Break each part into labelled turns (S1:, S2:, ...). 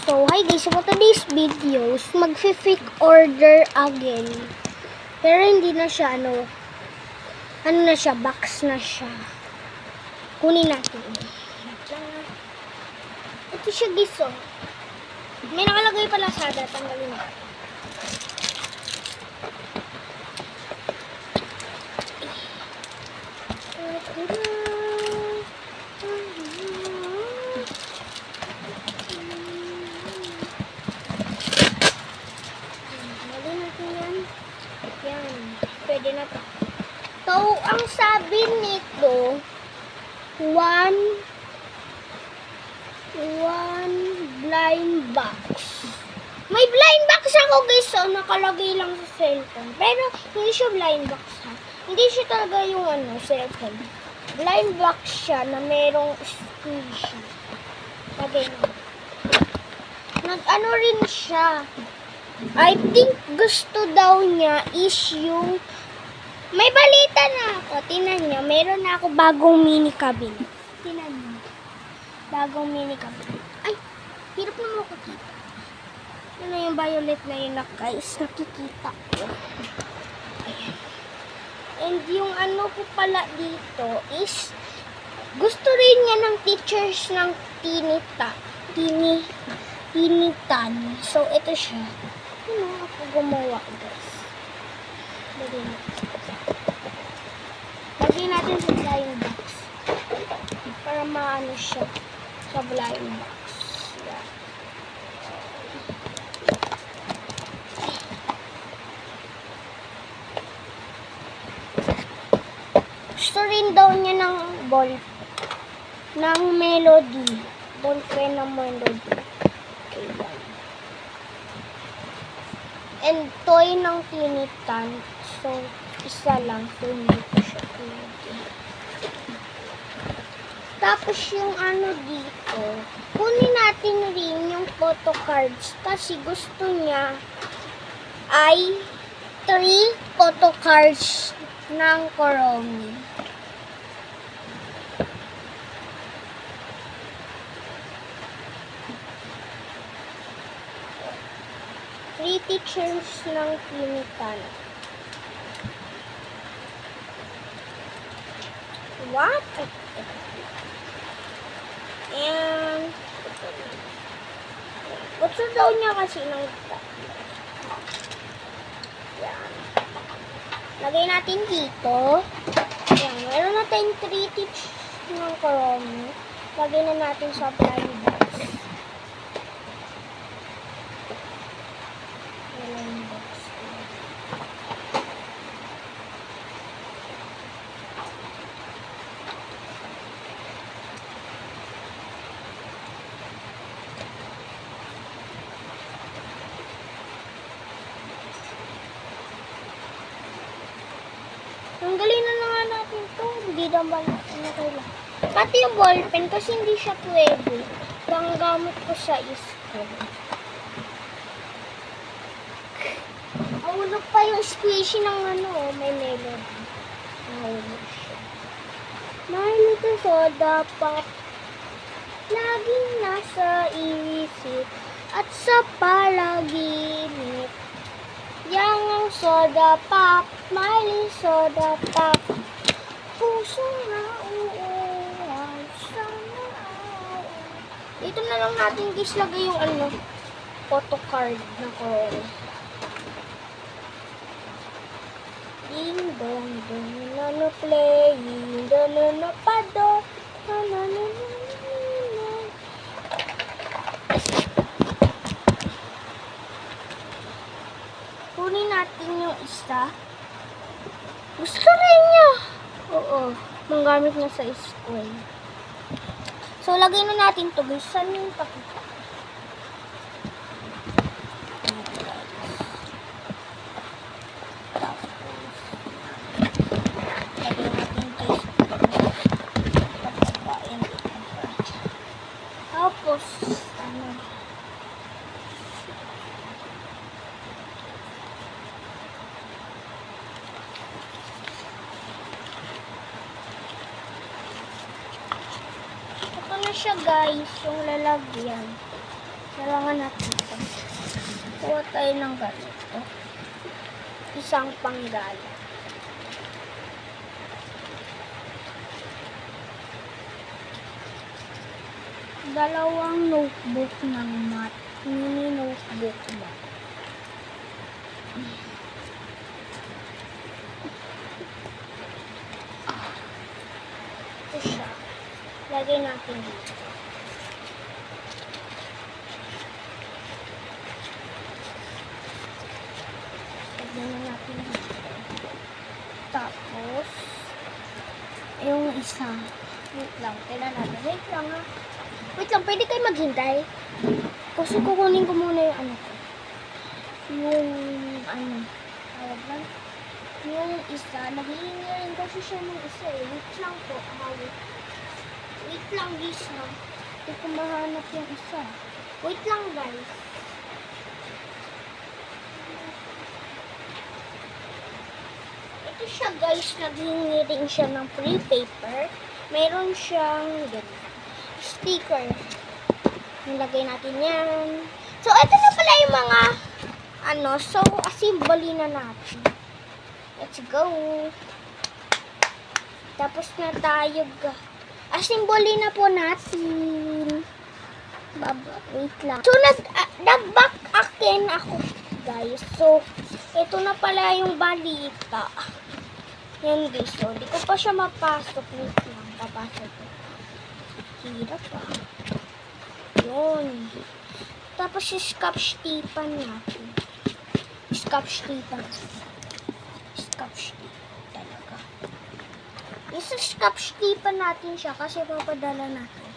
S1: So, hi guys, for today's videos, mag-fake order again. Pero hindi na siya, ano na siya, box na siya. Kunin natin. Ito siya guys, oh. May nakalagay pala sa data, tanggalin na. Pwede na to. So, ang sabi nito, one blind box. May blind box ako guys, so nakalagay lang sa cellphone. Pero, hindi siya blind box ha. Hindi siya talaga yung cellphone. Blind box siya na merong squishy. Lagay na. Nag-ano rin siya. I think gusto daw niya is yung may balita na ako. Tingnan niyo, meron na ako bagong mini cabinet. Tingnan niyo. Bagong mini cabinet. Ay, hirap naman ako kita. Ano yung violet na yun na guys? Nakikita ko. Ayan. And yung ano ko pala dito is gusto rin niya ng teachers ng Tinitan. So, ito siya. Ano ako gumawa guys? Lagyan natin sa blind box. Para maano siya sa blind box. Yan. Gusto rin daw niya ng ball. Ng melody. Ballpen ng melody. Okay, yan. And toy ng Tinitan. So, isa lang. So, hindi ko siya pwede. Tapos yung ano dito, kunin natin rin yung photo cards. Kasi gusto niya ay 3 photo cards ng Kuromi. Three teachers ng Tinitan. What? And gusto daw niya kasi ng yan. Lagay natin dito. Yan. Meron na tayong 3 teachers ng Kuromi. Lagay na natin sa blind box. Tanggalin na nga natin to. Hindi naman kailangan. Pati yung ballpen kasi hindi siya pwede. Panggamit ko sa school. Mahulog pa yung squishy ng may melody. Mahulog siya. My little soda pop. Laging nasa isip at sa palaginip. Yang ang soda pop, Miley soda pop. Puso na uuwan, sana uuwan. Dito na lang natin guys lagay yung photo card na Kuromi. Ding dong dong nano playing, nano pado, nano. Kunin natin yung isa. Gusto rin niya. Oo. Manggamit na sa school. So, lagay na natin ito. Guys, saan yung pakita? Lagay natin guys. Tapos, siya guys, yung lalagyan. Kailangan natin ito. Kuha tayo ng ganito. Isang panggala. Dalawang notebook ng math. Mini notebook ba? Ito siya. Lagay natin dito. Lagyan na natin dito. Tapos, yung isa. Wait lang. Kailan natin. Wait lang ha. Wait lang. Pwede kayo maghintay. Kasi kukunin ko muna yung ano ko. Yung ano. Tawag lang. Yung isa. Naghihingi rin kasi siya ng isa eh. Wait lang po. Wait lang guys na. Hindi ko mahanap yung isa. Wait lang guys. Ito siya guys. Naghihingi rin siya ng free paper. Meron siyang ganito. Sticker. Nilagay natin yan. So, ito na pala yung mga ano. So, assembly na natin. Let's go. Tapos na tayo. Assembly na po natin. Wait lang. So, nag-back akin ako, guys. So, ito na pala yung balita. Yan, guys. So, di ko pa siya mapasok. Wait lang. Papasok ko. Hirap pa. Yun. Tapos, scotch tape natin. Scotch tape. Scotch tape talaga. Isa-scotch tape natin siya kasi papadala natin.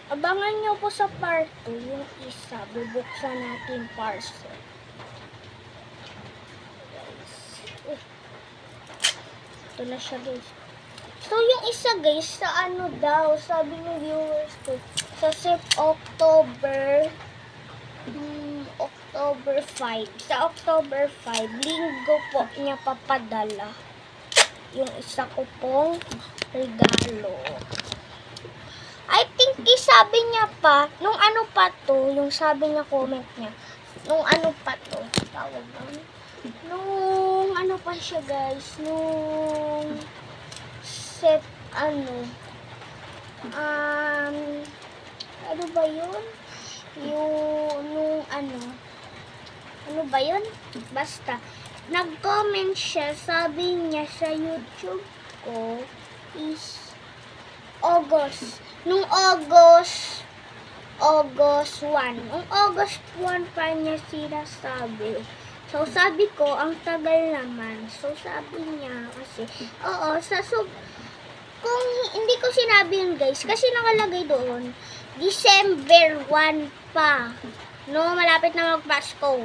S1: Abangan nyo po sa part 2 yung isa. Bubuksan natin parcel. Guys. Ito na siya guys. So yung isa guys, sa ano daw, sabi ng viewers ko, sa October 5. Sa October 5, linggo po niya papadala yung isa ko pong regalo. I think sabi niya pa, nung ano pa to, yung sabi niya comment niya, nung ano pa to, tawag lang, nung ano pa siya guys, nung ano ba yun? Nung ano ba yun? Basta, nag-comment siya, sabi niya sa YouTube ko is August. Nung August 1. Nung August 1 pa niya sinasabi. So, sabi ko, ang tagal naman. So, sabi niya kasi, oo, kung hindi ko sinabi yun guys, kasi nakalagay doon, December 1 pa. No, malapit na mag-Pasko.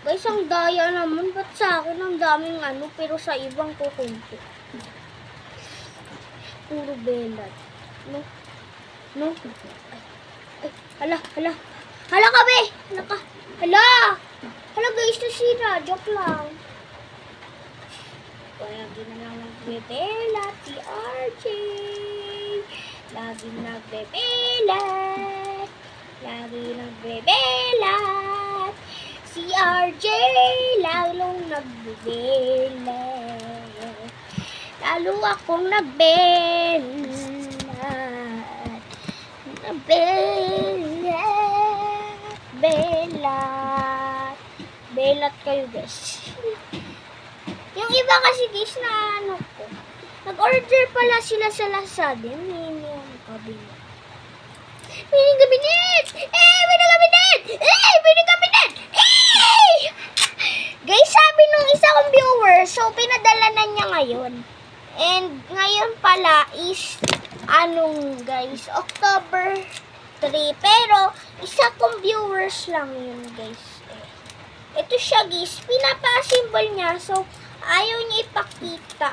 S1: Guys, ang daya naman. Ba't sa akin ang daming ano, pero sa ibang kukunti. Puro belat. No? Ay, hala kami! Hala guys, nasira. Joke lang. Lagi na lang nagbebelat si RJ. Lagi nagbebelat. Si RJ, lalong nagbebelat. Lalo akong belat kayo guys. Yung iba kasi guys na ano ko, nag-order pala sila sa Lazada. Mini cabinet. Guys, sabi nung isa kong viewer, so pinadala na niya ngayon. And ngayon pala is guys, October 3. Pero isa kong viewers lang yun guys. Ito siya guys, pinapa-assemble niya. So ayaw niya ipakita.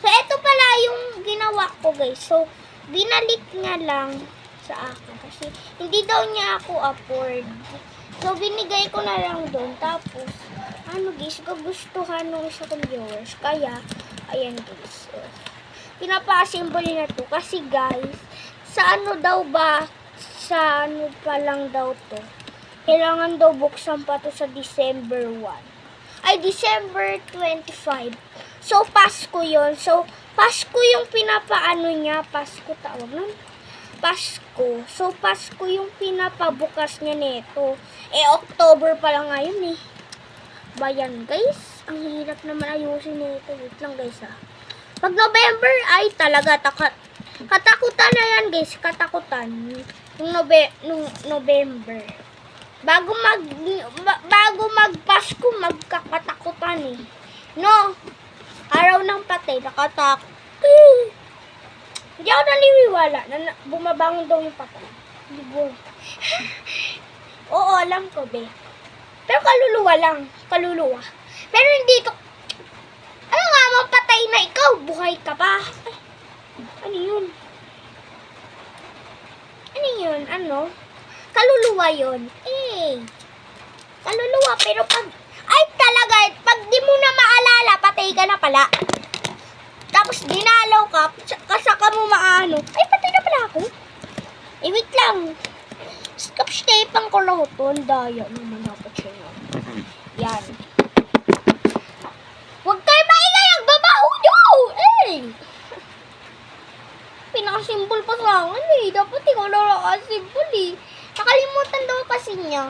S1: So ito pala yung ginawa ko guys. So binalik niya lang sa akin kasi hindi daw niya ako afford. So, binigay ko na lang doon. Tapos, guys, gugustuhan nung isa kong viewers. Kaya, ayan guys. Pinapa-assemble na to. Kasi guys, sa ano daw ba? Sa ano pa lang daw to. Kailangan daw buksan pa to sa December 1. Ay, December 25. So, Pasko yon. So, Pasko yung pinapaano niya. Pasko tawag nun. Pasko. So, Pasko yung pinapabukas niya nito. October pa lang ngayon eh. Bayan guys. Ang hirap naman ayusin nito. Wait lang guys Pag November ay talaga katakutan na yan guys. Katakutan. Nung November. Bago mag-Pasko, magkakatakutan eh. No. Araw ng patay, Hindi ako naniniwala na bumabangon daw yung patay. Oo, alam ko, be. Pero kaluluwa lang. Kaluluwa. Pero hindi to. Ano nga, mapatay na ikaw. Buhay ka pa. Ano yun? Ano yun? Ano? Kaluluwa yun. Kaluluwa. Pero ay talaga, pag di mo na maalala, patay ka na pala. Tapos dinalaw ka, kasaka mo maano. Ay, patay na pala ako. Wait lang. Scotch tape ang kulahoton. Daya naman ako siya. Yan. Huwag kayo maingay. Ang babaho nyo. Pinakasimbol pa sa akin Dapat ikaw na nakasimbol Nakalimutan daw kasi niya.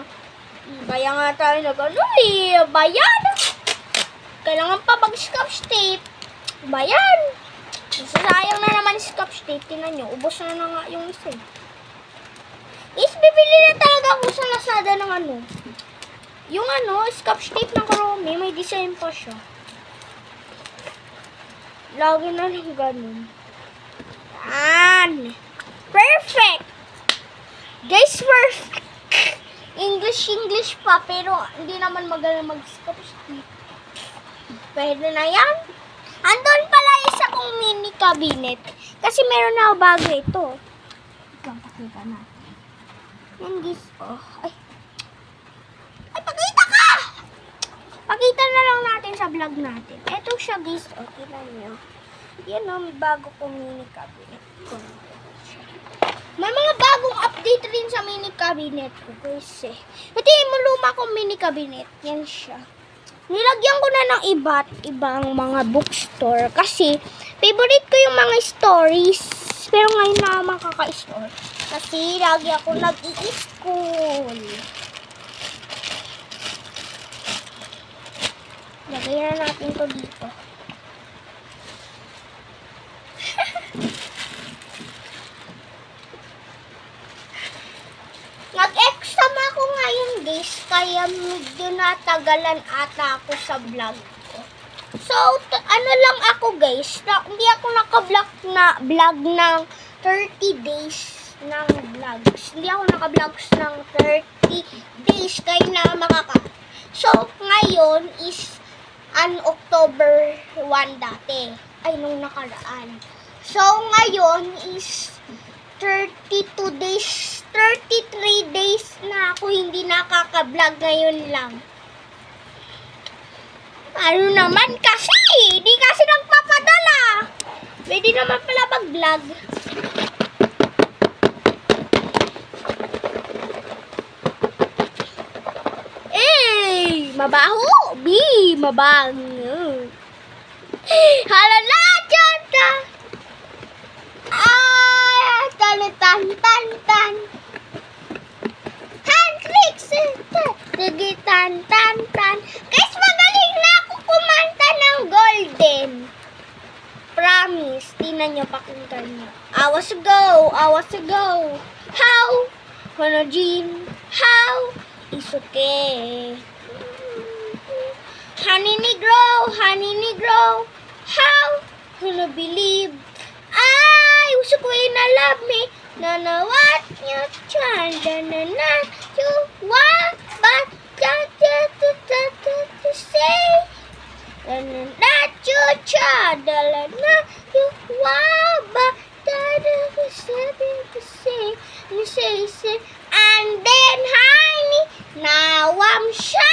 S1: Kaya nga tayo Bayan. Kailangan pa mag-scotch tape. Bayan. Sayang na naman scotch tape. Tingnan nyo. Ubos na nga yung isa. Bibili na talaga ako sa Lazada ng yung scotch tape ng Chrome. May design pa siya. Lagi na lang ganun. Perfect! Guys, perfect! English pa, pero hindi naman magaling mag-scotch tape. Pwede na yan. Andun pala isa kong mini cabinet. Kasi meron na ako bago ito. Ikaw, pakita natin. Yan guys, Ay, pakita ka! Pakita na lang natin sa vlog natin. Ito siya guys, tingnan nyo. Yan may bago kong mini cabinet. May mga bagong update rin sa mini cabinet ko guys Pati yung luma kong mini cabinet. Yan siya. Nilagyan ko na ng iba't ibang mga bookstore kasi favorite ko yung mga stories. Pero ngayon na makaka-store kasi lagi ako nag-i-school. Lagay na natin to dito. Nag-exam ako ngayon guys, kaya medyo natagalan ata ako sa vlog ko. So, ano lang ako guys, hindi ako naka-vlog ng 30 days ng vlogs. Hindi ako naka-vlogs ng 30 days, kaya na So, ngayon is October 1 dati. Ay, nung nakaraan. So, ngayon is 32 days, 33 days na ako hindi nakaka-vlog ngayon lang. Ano naman kasi? Hindi kasi nagpapadala. Pwede naman pala mag-vlog. Mabaho. Mabango. Halala, tiyata. Tan. Handtricks. Tan. Guys, magaling na ako kumanta ng Golden. Promise. Tingnan nyo, pakinggan nyo. Hours ago. How? Honojin. How? It's okay. Honey Negro. How? Gonna believe. Gusto ko na love me. Na what you trying na you want but to say. That you try na you want but to say. And then honey, na siya.